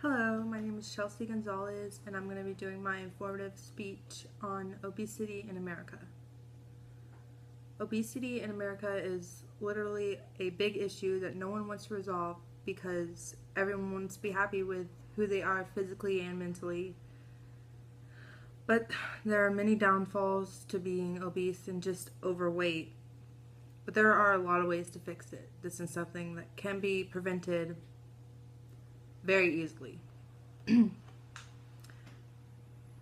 Hello, my name is Chelsea Gonzalez, and I'm going to be doing my informative speech on obesity in America. Obesity in America is literally a big issue that no one wants to resolve because everyone wants to be happy with who they are physically and mentally. But there are many downfalls to being obese and just overweight. But there are a lot of ways to fix it. This is something that can be prevented very easily.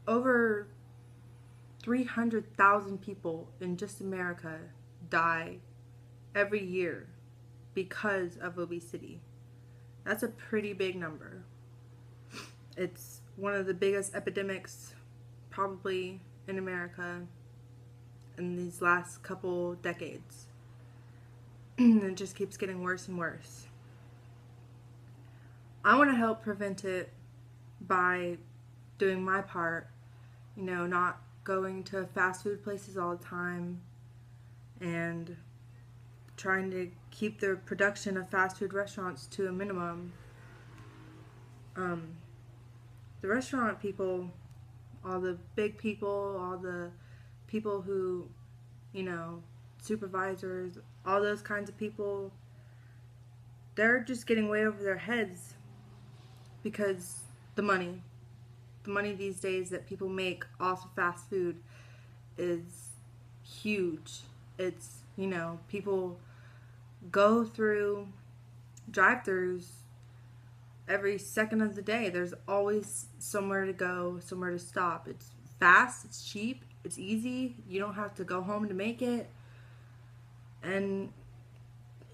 Over 300,000 people in just America die every year because of obesity. That's a pretty big number. It's one of the biggest epidemics probably in America in these last couple decades. And it just keeps getting worse and worse. I want to help prevent it by doing my part, not going to fast food places all the time and trying to keep the production of fast food restaurants to a minimum. The restaurant people, all the big people, all the people who, supervisors, all those kinds of people, they're just getting way over their heads because the money these days that people make off of fast food is huge. It's, people go through drive-thrus every second of the day. There's always somewhere to go, somewhere to stop. It's fast, it's cheap, it's easy. You don't have to go home to make it. And,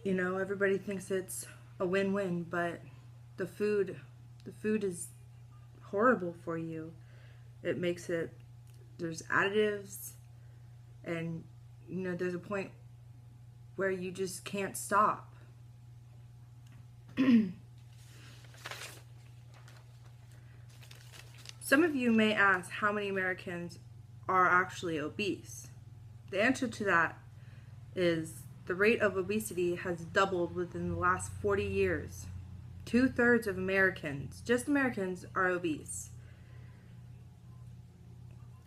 everybody thinks it's a win-win, but the food is horrible for you. It makes it, there's additives, and there's a point where you just can't stop. Some of you may ask how many Americans are actually obese. The answer to that is the rate of obesity has doubled within the last 40 years. 2/3 of Americans, just Americans, are obese.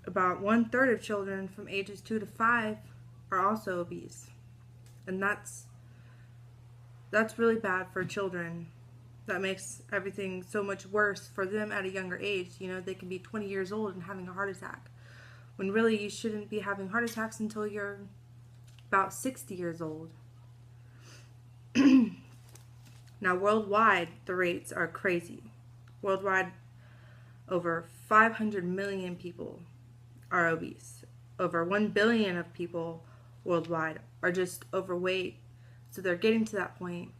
About 1/3 of children from ages 2 to 5 are also obese. And that's really bad for children. That makes everything so much worse for them at a younger age. They can be 20 years old and having a heart attack, when really you shouldn't be having heart attacks until you're about 60 years old. Now, worldwide, the rates are crazy. Worldwide, over 500 million people are obese. Over 1 billion of people worldwide are just overweight. So they're getting to that point,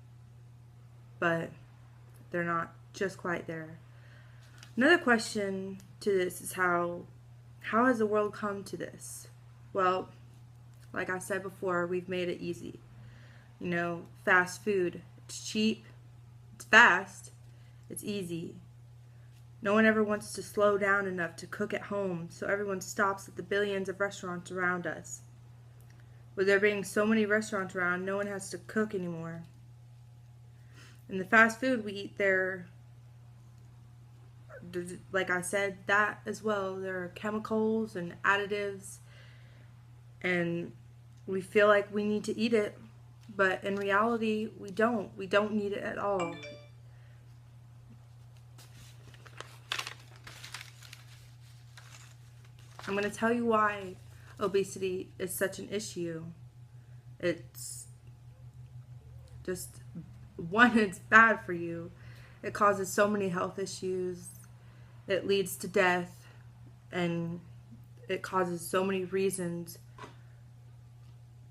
but they're not just quite there. Another question to this is how has the world come to this? Well, like I said before, we've made it easy. Fast food. It's cheap, it's fast, it's easy. No one ever wants to slow down enough to cook at home, so everyone stops at the billions of restaurants around us. With there being so many restaurants around, no one has to cook anymore. And the fast food we eat there, like I said, that as well, there are chemicals and additives, and we feel like we need to eat it. But in reality, we don't. We don't need it at all. I'm going to tell you why obesity is such an issue. It's just, one, it's bad for you. It causes so many health issues. It leads to death. And it causes so many reasons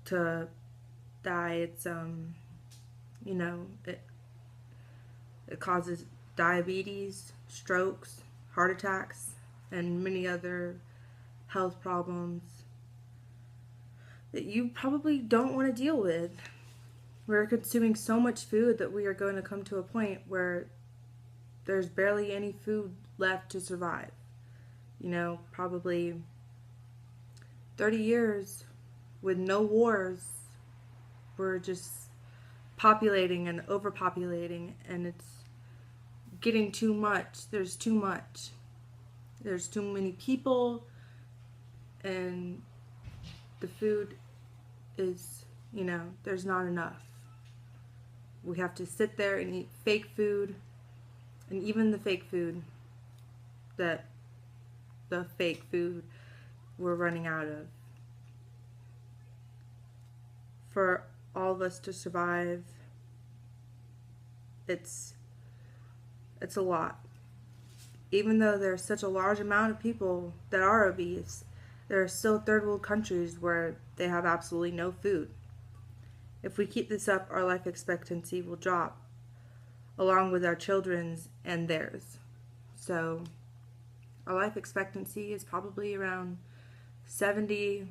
to die. It's it causes diabetes, strokes, heart attacks, and many other health problems that you probably don't want to deal with. We're consuming so much food that we are going to come to a point where there's barely any food left to survive. Probably 30 years with no wars, we're just populating and overpopulating, and it's getting too much. There's too much. There's too many people, and the food is, there's not enough. We have to sit there and eat fake food, and even the fake food we're running out of. For all of us to survive, it's a lot. Even though there's such a large amount of people that are obese, there are still third world countries where they have absolutely no food. If we keep this up, our life expectancy will drop, along with our children's and theirs. So our life expectancy is probably around 70,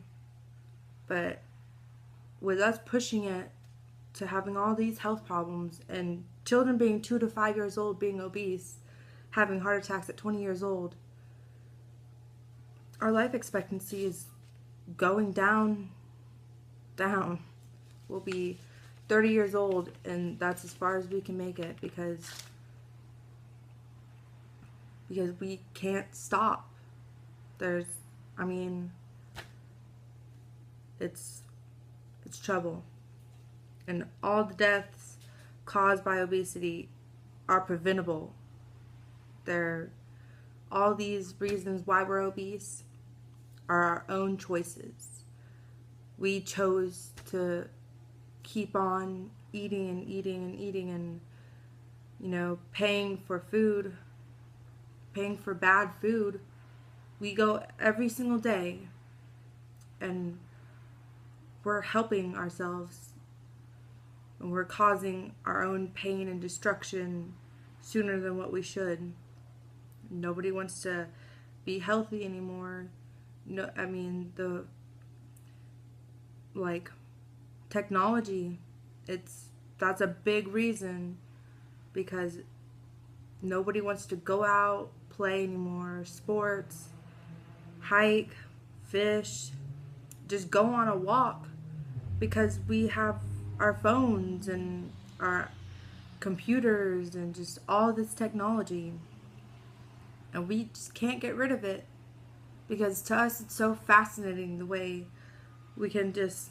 but with us pushing it to having all these health problems, and children being 2 to 5 years old being obese, having heart attacks at 20 years old, our life expectancy is going down. We'll be 30 years old, and that's as far as we can make it, because we can't stop. It's trouble. And all the deaths caused by obesity are preventable. All these reasons why we're obese are our own choices. We chose to keep on eating and eating and eating, and paying for food, paying for bad food. We go every single day, and we're helping ourselves, and we're causing our own pain and destruction sooner than what we should. Nobody wants to be healthy anymore. No, technology, that's a big reason, because nobody wants to go out, play anymore, sports, hike, fish, just go on a walk, because we have our phones and our computers and just all this technology, and we just can't get rid of it, because to us it's so fascinating the way we can just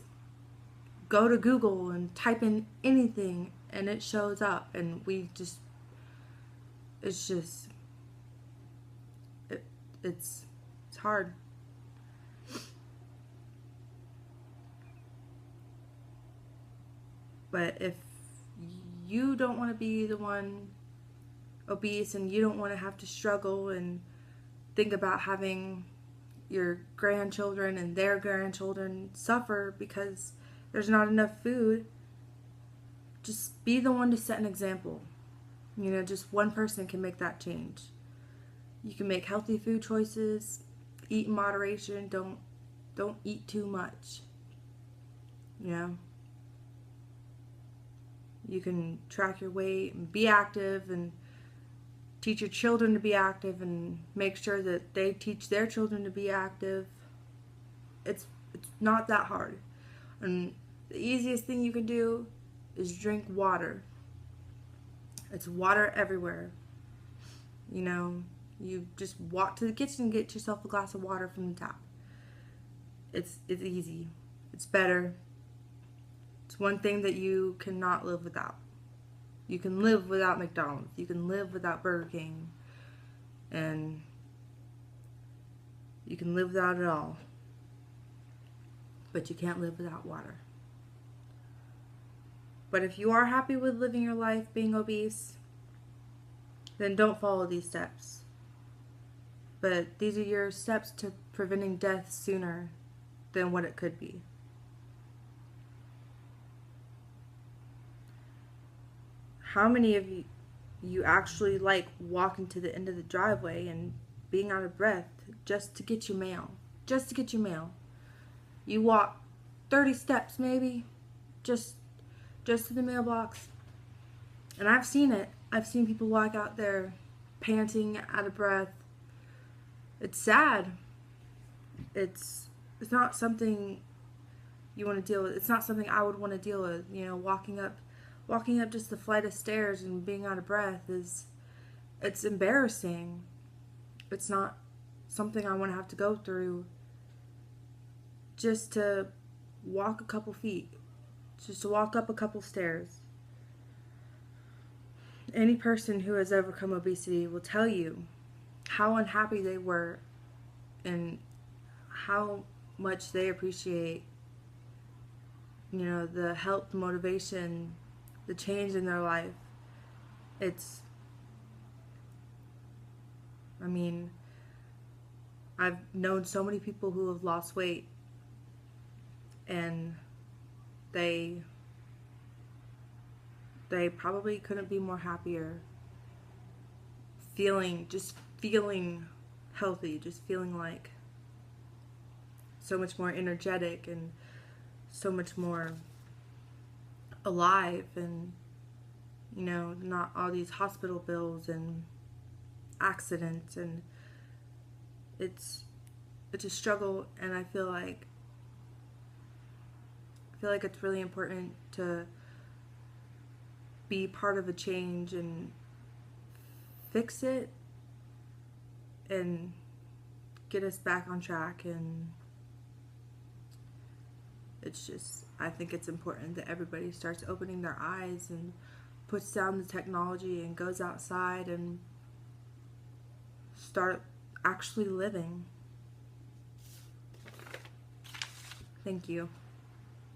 go to Google and type in anything and it shows up, and it's hard. But if you don't want to be the one obese, and you don't want to have to struggle and think about having your grandchildren and their grandchildren suffer because there's not enough food, just be the one to set an example. Just one person can make that change. You can make healthy food choices, eat in moderation, don't eat too much. You can track your weight and be active, and teach your children to be active, and make sure that they teach their children to be active. It's not that hard. And the easiest thing you can do is drink water. It's water everywhere. You just walk to the kitchen and get yourself a glass of water from the tap. It's easy. It's better. It's one thing that you cannot live without. You can live without McDonald's. You can live without Burger King. And you can live without it all. But you can't live without water. But if you are happy with living your life being obese, then don't follow these steps. But these are your steps to preventing death sooner than what it could be. How many of you actually like walking to the end of the driveway and being out of breath just to get your mail? Just to get your mail. You walk 30 steps maybe, just to the mailbox. And I've seen it. I've seen people walk out there panting, out of breath. It's sad. It's not something you want to deal with. It's not something I would want to deal with. Walking up just the flight of stairs and being out of breath it's embarrassing. It's not something I want to have to go through just to walk a couple feet, just to walk up a couple stairs. Any person who has overcome obesity will tell you how unhappy they were and how much they appreciate, you know, the help, the motivation, the change in their life. I mean, I've known so many people who have lost weight and they probably couldn't be more happier, feeling healthy, just feeling like so much more energetic and so much more alive, and you know, not all these hospital bills and accidents. And it's a struggle, and I feel like it's really important to be part of a change and fix it and get us back on track. And it's just, I think it's important that everybody starts opening their eyes and puts down the technology and goes outside and start actually living. Thank you.